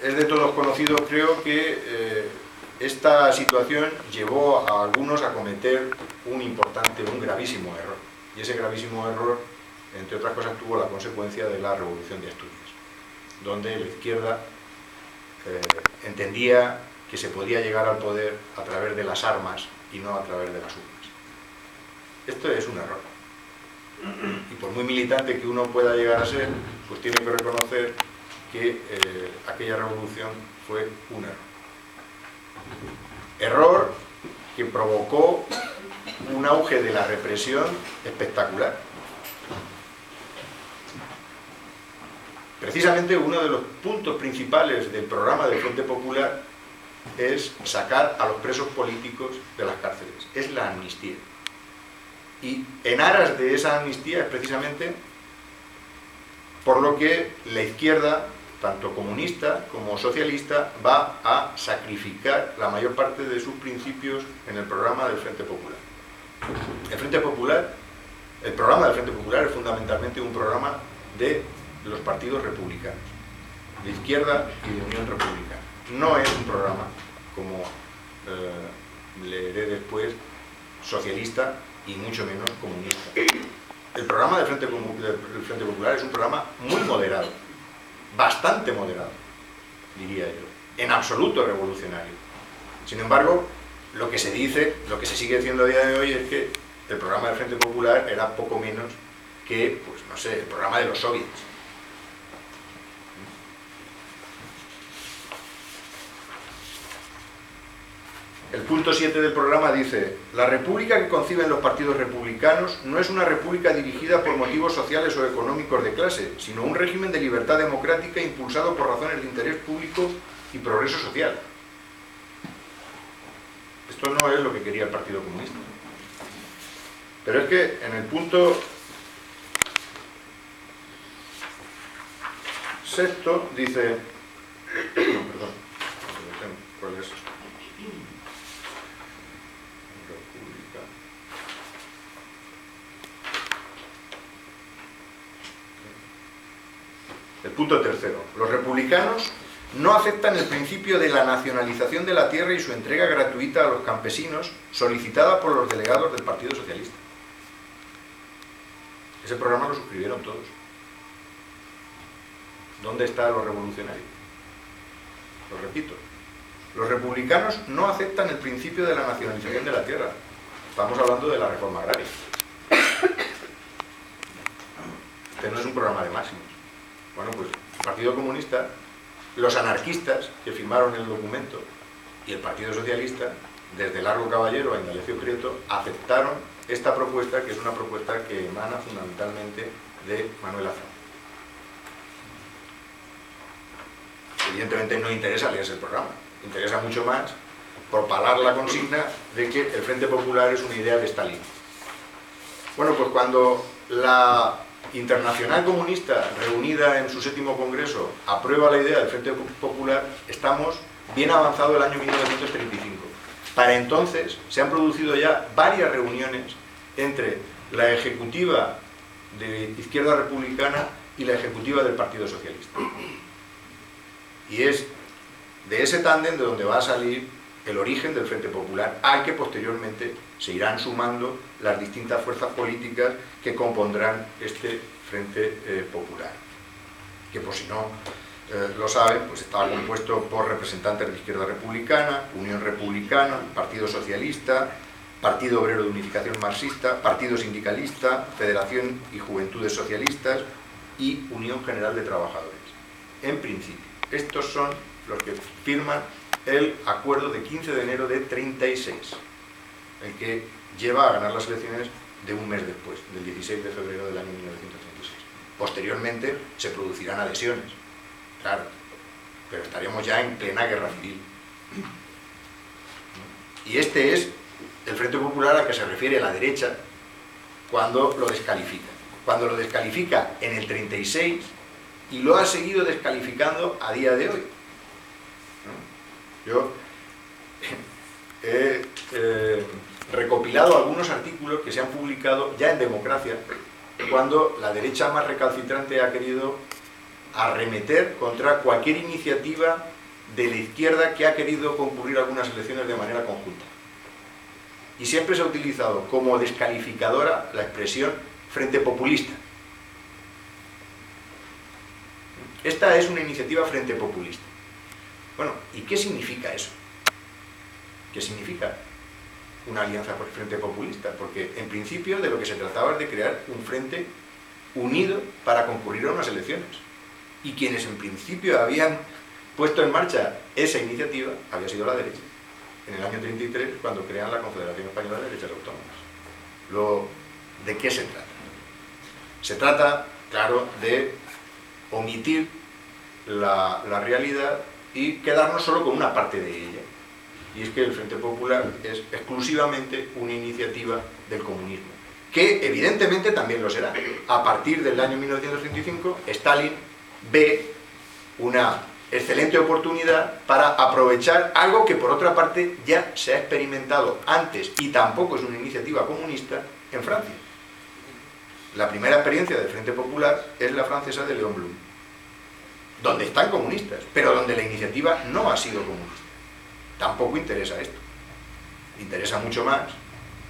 es de todos conocido, creo que esta situación llevó a algunos a cometer un gravísimo error. Y ese gravísimo error, entre otras cosas, tuvo la consecuencia de la Revolución de Asturias, donde la izquierda entendía que se podía llegar al poder a través de las armas y no a través de las urnas. Esto es un error. Y por muy militante que uno pueda llegar a ser, pues tiene que reconocer que aquella revolución fue un error. Error que provocó un auge de la represión espectacular. Precisamente uno de los puntos principales del programa del Frente Popular es sacar a los presos políticos de las cárceles, es la amnistía. Y en aras de esa amnistía es precisamente por lo que la izquierda, tanto comunista como socialista, va a sacrificar la mayor parte de sus principios en el programa del Frente Popular. El programa del Frente Popular es fundamentalmente un programa de los partidos republicanos, de izquierda y de Unión Republicana. No es un programa, como leeré después, socialista y mucho menos comunista. El programa del Frente Popular es un programa muy moderado, bastante moderado, diría yo, en absoluto revolucionario. Sin embargo, lo que se dice, lo que se sigue diciendo a día de hoy es que el programa del Frente Popular era poco menos que, pues no sé, el programa de los soviets. El punto 7 del programa dice: la república que conciben los partidos republicanos no es una república dirigida por motivos sociales o económicos de clase, sino un régimen de libertad democrática impulsado por razones de interés público y progreso social. Esto no es lo que quería el Partido Comunista. Pero es que en el punto sexto dice... perdón, ¿cuál es? El punto tercero. Los republicanos no aceptan el principio de la nacionalización de la tierra y su entrega gratuita a los campesinos, solicitada por los delegados del Partido Socialista. Ese programa lo suscribieron todos. ¿Dónde están los revolucionarios? Lo repito. Los republicanos no aceptan el principio de la nacionalización de la tierra. Estamos hablando de la reforma agraria. Este no es un programa de máximos. Bueno, pues el Partido Comunista, los anarquistas que firmaron el documento y el Partido Socialista, desde Largo Caballero a Indalecio Prieto, aceptaron esta propuesta, que es una propuesta que emana fundamentalmente de Manuel Azaña. Evidentemente no interesa leerse el programa, interesa mucho más propalar la consigna de que el Frente Popular es una idea de Stalin. Bueno, pues cuando la Internacional Comunista, reunida en su 7º Congreso, aprueba la idea del Frente Popular, estamos bien avanzado el año 1935. Para entonces se han producido ya varias reuniones entre la ejecutiva de Izquierda Republicana y la ejecutiva del Partido Socialista. Y es de ese tándem de donde va a salir el origen del Frente Popular, al que posteriormente se irán sumando las distintas fuerzas políticas que compondrán este Frente Popular, que por si no lo saben, pues estaba compuesto por representantes de Izquierda Republicana, Unión Republicana, Partido Socialista, Partido Obrero de Unificación Marxista, Partido Sindicalista, Federación y Juventudes Socialistas y Unión General de Trabajadores. En principio, estos son los que firman el acuerdo de 15 de enero de 36, el que lleva a ganar las elecciones de un mes después, del 16 de febrero del año 1936. Posteriormente se producirán adhesiones, claro, pero estaríamos ya en plena guerra civil. Y este es el Frente Popular al que se refiere la derecha cuando lo descalifica. Cuando lo descalifica en el 36 y lo ha seguido descalificando a día de hoy. Yo he recopilado algunos artículos que se han publicado ya en Democracia, cuando la derecha más recalcitrante ha querido arremeter contra cualquier iniciativa de la izquierda que ha querido concurrir a algunas elecciones de manera conjunta. Y siempre se ha utilizado como descalificadora la expresión frente populista. Esta es una iniciativa frente populista. Bueno, ¿y qué significa eso? ¿Qué significa una alianza por el frente populista? Porque en principio de lo que se trataba es de crear un frente unido para concurrir a unas elecciones. Y quienes en principio habían puesto en marcha esa iniciativa había sido la derecha, en el año 33, cuando crean la Confederación Española de Derechas Autónomas. Luego, ¿de qué se trata? Se trata, claro, de omitir la realidad y quedarnos solo con una parte de ella. Y es que el Frente Popular es exclusivamente una iniciativa del comunismo, que evidentemente también lo será. A partir del año 1935, Stalin ve una excelente oportunidad para aprovechar algo que por otra parte ya se ha experimentado antes y tampoco es una iniciativa comunista en Francia. La primera experiencia del Frente Popular es la francesa de Léon Blum, donde están comunistas, pero donde la iniciativa no ha sido comunista. Tampoco interesa esto. Interesa mucho más,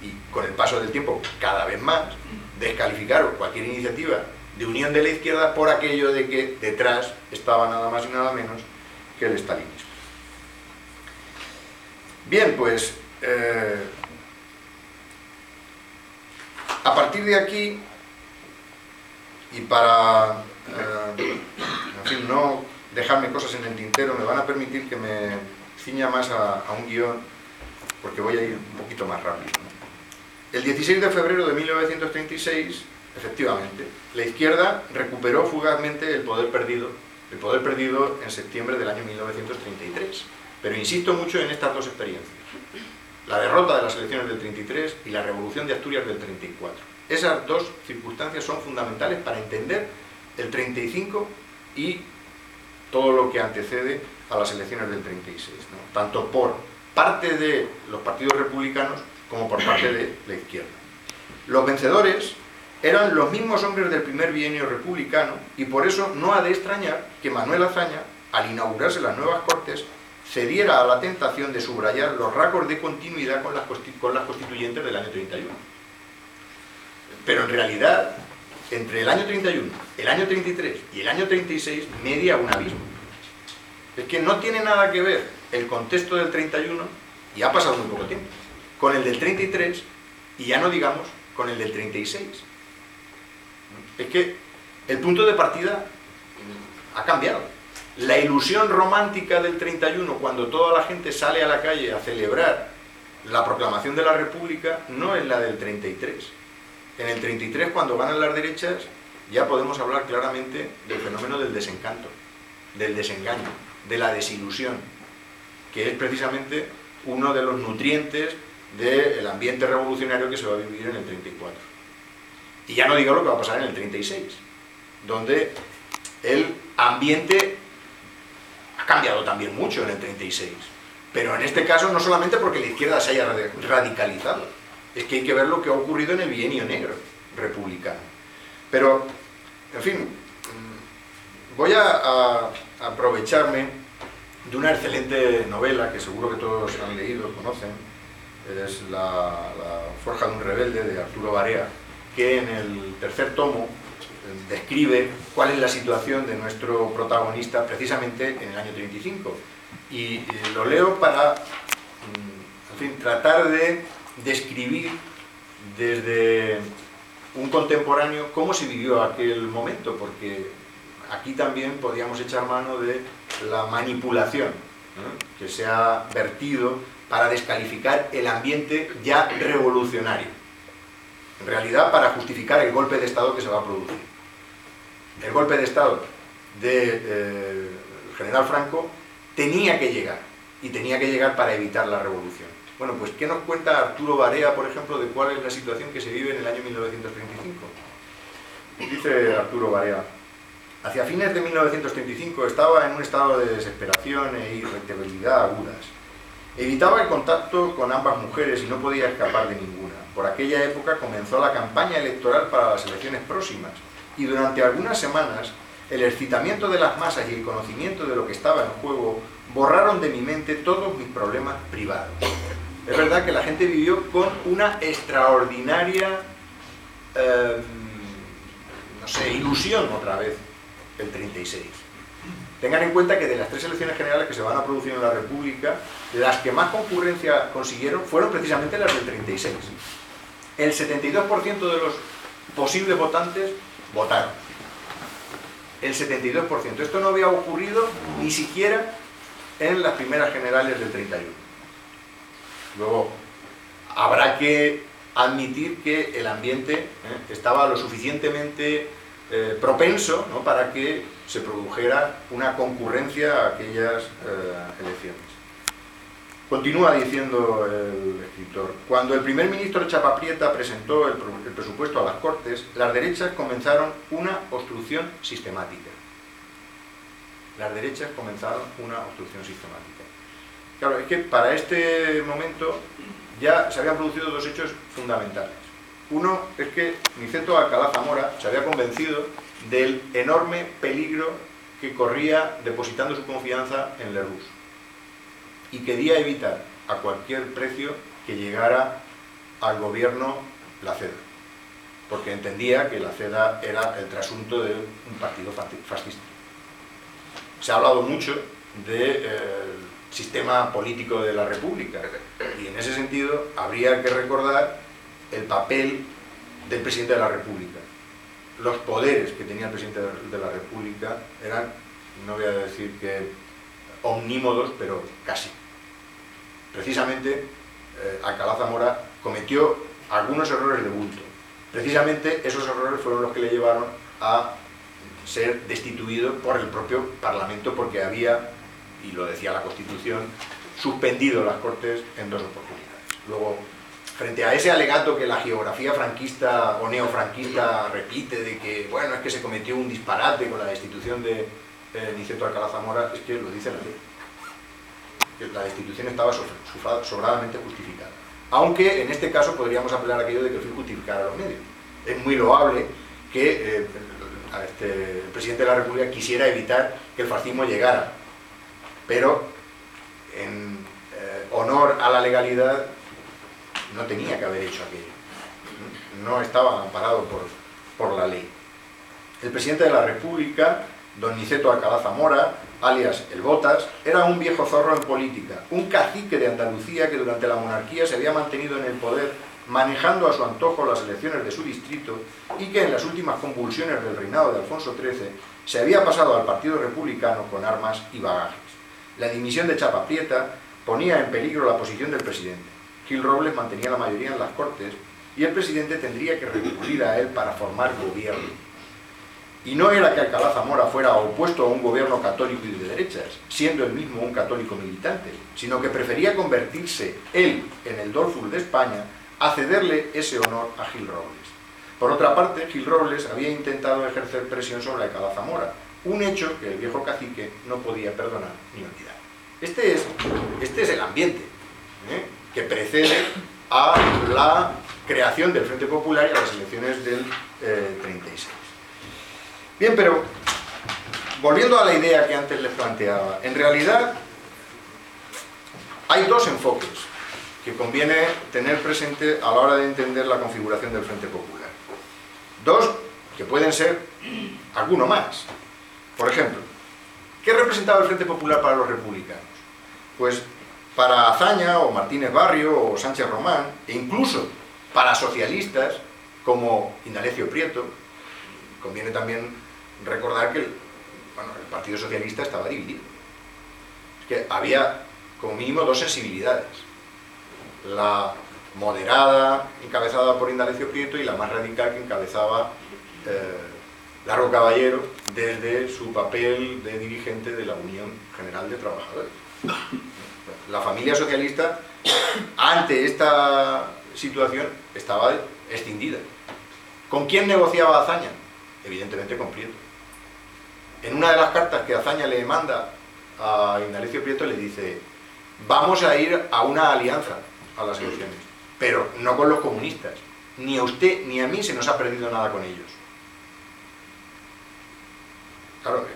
y con el paso del tiempo cada vez más, descalificar cualquier iniciativa de unión de la izquierda por aquello de que detrás estaba nada más y nada menos que el stalinismo. Bien, pues a partir de aquí, y para en fin, no dejarme cosas en el tintero, me van a permitir que me ciña más a un guión, porque voy a ir un poquito más rápido, ¿no? El 16 de febrero de 1936, efectivamente, la izquierda recuperó fugazmente el poder perdido en septiembre del año 1933. Pero insisto mucho en estas dos experiencias: la derrota de las elecciones del 33 y la revolución de Asturias del 34. Esas dos circunstancias son fundamentales para entender el 35 y todo lo que antecede a las elecciones del 36, ¿no? Tanto por parte de los partidos republicanos como por parte de la izquierda. Los vencedores eran los mismos hombres del primer bienio republicano, y por eso no ha de extrañar que Manuel Azaña, al inaugurarse las nuevas Cortes, cediera a la tentación de subrayar los rasgos de continuidad con las constituyentes del año 31. Pero en realidad, entre el año 31, el año 33 y el año 36 media un abismo. Es que no tiene nada que ver el contexto del 31, y ha pasado muy poco tiempo, con el del 33, y ya no digamos con el del 36. Es que el punto de partida ha cambiado. La ilusión romántica del 31, cuando toda la gente sale a la calle a celebrar la proclamación de la República, no es la del 33. En el 33, cuando ganan las derechas, ya podemos hablar claramente del fenómeno del desencanto, del desengaño, de la desilusión, que es precisamente uno de los nutrientes del ambiente revolucionario que se va a vivir en el 34. Y ya no digo lo que va a pasar en el 36, donde el ambiente ha cambiado también mucho en el 36. Pero en este caso no solamente porque la izquierda se haya radicalizado, es que hay que ver lo que ha ocurrido en el bienio negro republicano. Pero, en fin, voy a aprovecharme de una excelente novela que seguro que todos han leído, conocen. Es la Forja de un rebelde, de Arturo Barea, que en el tercer tomo describe cuál es la situación de nuestro protagonista precisamente en el año 35. Y lo leo para, en fin, tratar de describir desde un contemporáneo cómo se vivió aquel momento, porque aquí también podríamos echar mano de la manipulación, ¿no?, que se ha vertido para descalificar el ambiente ya revolucionario, en realidad para justificar el golpe de Estado que se va a producir. El golpe de Estado del general Franco tenía que llegar, y tenía que llegar para evitar la revolución. Bueno, pues ¿qué nos cuenta Arturo Barea, por ejemplo, de cuál es la situación que se vive en el año 1935? Dice Arturo Barea: hacia fines de 1935 estaba en un estado de desesperación e irritabilidad agudas. Evitaba el contacto con ambas mujeres y no podía escapar de ninguna. Por aquella época comenzó la campaña electoral para las elecciones próximas, y durante algunas semanas el excitamiento de las masas y el conocimiento de lo que estaba en juego borraron de mi mente todos mis problemas privados. Es verdad que la gente vivió con una extraordinaria, no sé, ilusión otra vez, el 36. Tengan en cuenta que de las 3 elecciones generales que se van a producir en la República, las que más concurrencia consiguieron fueron precisamente las del 36. El 72% de los posibles votantes votaron. El 72%. Esto no había ocurrido ni siquiera en las primeras generales del 31. Luego, habrá que admitir que el ambiente estaba lo suficientemente propenso, ¿no?, para que se produjera una concurrencia a aquellas elecciones. Continúa diciendo el escritor: cuando el primer ministro Chapaprieta presentó el presupuesto a las Cortes, las derechas comenzaron una obstrucción sistemática. Las derechas comenzaron una obstrucción sistemática. Claro, es que para este momento ya se habían producido 2 hechos fundamentales. Uno es que Niceto Alcalá Zamora se había convencido del enorme peligro que corría depositando su confianza en Lerroux y quería evitar a cualquier precio que llegara al gobierno la CEDA, porque entendía que la CEDA era el trasunto de un partido fascista. Se ha hablado mucho del sistema político de la República y en ese sentido habría que recordar el papel del presidente de la República. Los poderes que tenía el presidente de la República eran, no voy a decir que omnímodos, pero casi. Precisamente Alcalá Zamora cometió algunos errores de bulto. Precisamente esos errores fueron los que le llevaron a ser destituido por el propio Parlamento, porque había, y lo decía la Constitución, suspendido las Cortes en 2 oportunidades. Luego, frente a ese alegato que la geografía franquista o neofranquista repite de que, bueno, es que se cometió un disparate con la destitución de Niceto Alcalá Zamora, es que lo dice la ley. Que la destitución estaba sobradamente justificada. Aunque en este caso podríamos apelar a aquello de que el fin justificara los medios. Es muy loable que el presidente de la República quisiera evitar que el fascismo llegara, pero en honor a la legalidad no tenía que haber hecho aquello. No estaba amparado por la ley. El presidente de la República, don Niceto Alcalá Zamora, alias el Botas, era un viejo zorro en política, un cacique de Andalucía que durante la monarquía se había mantenido en el poder manejando a su antojo las elecciones de su distrito y que en las últimas convulsiones del reinado de Alfonso XIII se había pasado al Partido Republicano con armas y bagajes. La dimisión de Chapaprieta ponía en peligro la posición del presidente. Gil Robles mantenía la mayoría en las Cortes y el presidente tendría que recurrir a él para formar gobierno. Y no era que Alcalá Zamora fuera opuesto a un gobierno católico y de derechas, siendo él mismo un católico militante, sino que prefería convertirse él en el Dollfull de España a cederle ese honor a Gil Robles. Por otra parte, Gil Robles había intentado ejercer presión sobre Alcalá Zamora, un hecho que el viejo cacique no podía perdonar ni olvidar. Este es el ambiente que precede a la creación del Frente Popular y a las elecciones del 36. Bien, pero volviendo a la idea que antes les planteaba, en realidad hay 2 enfoques que conviene tener presente a la hora de entender la configuración del Frente Popular. 2 que pueden ser alguno más. Por ejemplo, ¿qué representaba el Frente Popular para los republicanos? Pues para Azaña o Martínez Barrio o Sánchez Román, e incluso para socialistas como Indalecio Prieto, conviene también recordar que el Partido Socialista estaba dividido. Es que había como mínimo 2 sensibilidades. La moderada, encabezada por Indalecio Prieto, y la más radical, que encabezaba Largo Caballero desde su papel de dirigente de la Unión General de Trabajadores. La familia socialista, ante esta situación, estaba extinguida. ¿Con quién negociaba Azaña? Evidentemente con Prieto. En una de las cartas que Azaña le manda a Indalecio Prieto le dice: vamos a ir a una alianza a las elecciones, pero no con los comunistas. Ni a usted ni a mí se nos ha perdido nada con ellos. Claro,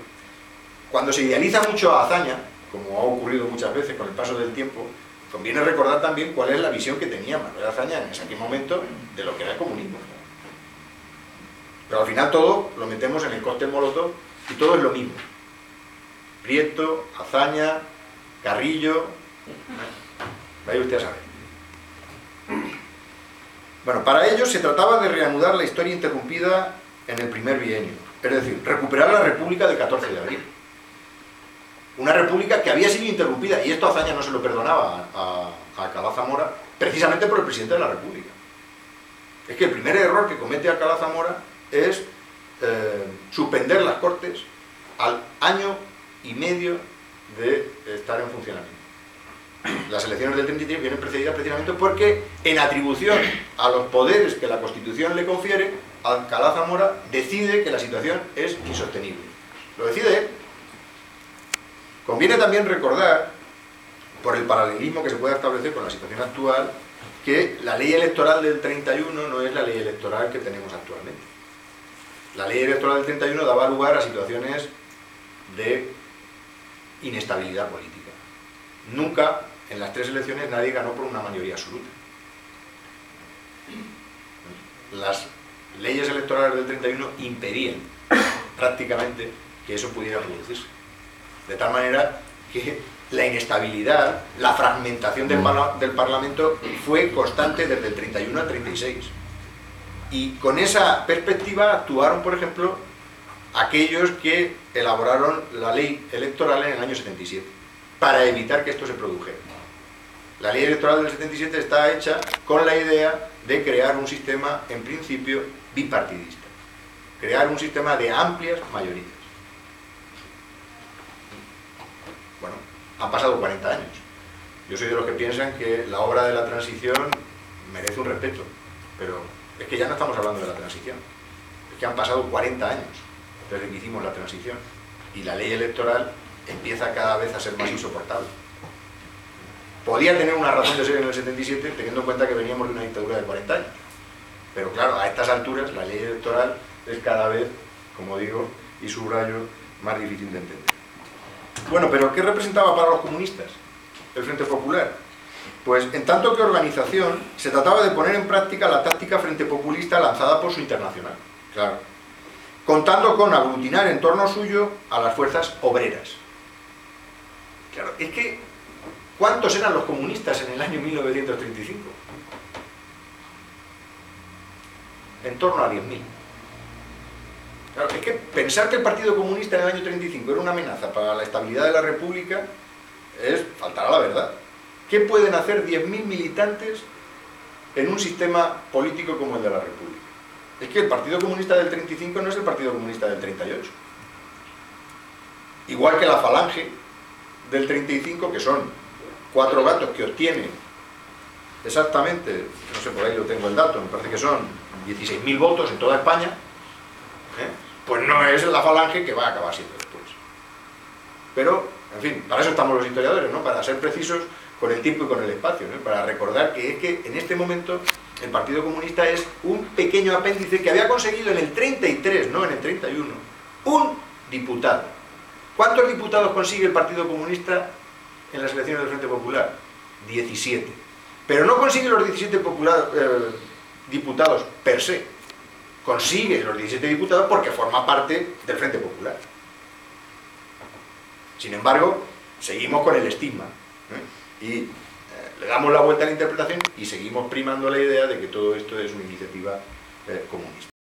cuando se idealiza mucho a Azaña, como ha ocurrido muchas veces con el paso del tiempo, conviene recordar también cuál es la visión que tenía Manuel Azaña en ese momento de lo que era el comunismo. Pero al final todo lo metemos en el cóctel Molotov y todo es lo mismo. Prieto, Azaña, Carrillo... Vaya usted a saber. Bueno, para ello se trataba de reanudar la historia interrumpida en el primer bienio, es decir, recuperar la República del 14 de abril. Una república que había sido interrumpida, y esto Azaña no se lo perdonaba a Alcalá Zamora, precisamente por el presidente de la República. Es que el primer error que comete Alcalá Zamora es suspender las Cortes al año y medio de estar en funcionamiento. Las elecciones del 33 vienen precedidas precisamente porque, en atribución a los poderes que la Constitución le confiere, Alcalá Zamora decide que la situación es insostenible. Lo decide él. Conviene también recordar, por el paralelismo que se puede establecer con la situación actual, que la ley electoral del 31 no es la ley electoral que tenemos actualmente. La ley electoral del 31 daba lugar a situaciones de inestabilidad política. Nunca, en las tres elecciones, nadie ganó por una mayoría absoluta. Las leyes electorales del 31 impedían prácticamente que eso pudiera producirse. De tal manera que la inestabilidad, la fragmentación del Parlamento fue constante desde el 31 al 36. Y con esa perspectiva actuaron, por ejemplo, aquellos que elaboraron la ley electoral en el año 77, para evitar que esto se produjera. La ley electoral del 77 está hecha con la idea de crear un sistema, en principio, bipartidista. Crear un sistema de amplias mayorías. Bueno, han pasado 40 años. Yo soy de los que piensan que la obra de la transición merece un respeto, pero es que ya no estamos hablando de la transición. Es que han pasado 40 años desde que hicimos la transición y la ley electoral empieza cada vez a ser más insoportable. Podía tener una razón de ser en el 77, teniendo en cuenta que veníamos de una dictadura de 40 años. Pero claro, a estas alturas la ley electoral es cada vez, como digo, y subrayo, más difícil de entender. Bueno, pero ¿qué representaba para los comunistas el Frente Popular? Pues en tanto que organización, se trataba de poner en práctica la táctica Frente Populista lanzada por su Internacional. Claro. Contando con aglutinar en torno suyo a las fuerzas obreras. Claro, es que, ¿cuántos eran los comunistas en el año 1935? En torno a 10.000. Claro, es que pensar que el Partido Comunista en el año 35 era una amenaza para la estabilidad de la República es faltar a la verdad. ¿Qué pueden hacer 10.000 militantes en un sistema político como el de la República? Es que el Partido Comunista del 35 no es el Partido Comunista del 38. Igual que la Falange del 35, que son 4 gatos que obtienen exactamente, no sé, por ahí lo tengo el dato, me parece que son 16.000 votos en toda España, pues no es la Falange que va a acabar siendo después. Pero, en fin, para eso estamos los historiadores, ¿no? Para ser precisos con el tiempo y con el espacio, ¿no? Para recordar que es que en este momento el Partido Comunista es un pequeño apéndice que había conseguido en el 33, no en el 31, un diputado. ¿Cuántos diputados consigue el Partido Comunista en las elecciones del Frente Popular? 17. Pero no consigue los 17 diputados per se. Consigue los 17 diputados porque forma parte del Frente Popular. Sin embargo, seguimos con el estigma, y le damos la vuelta a la interpretación y seguimos primando la idea de que todo esto es una iniciativa comunista.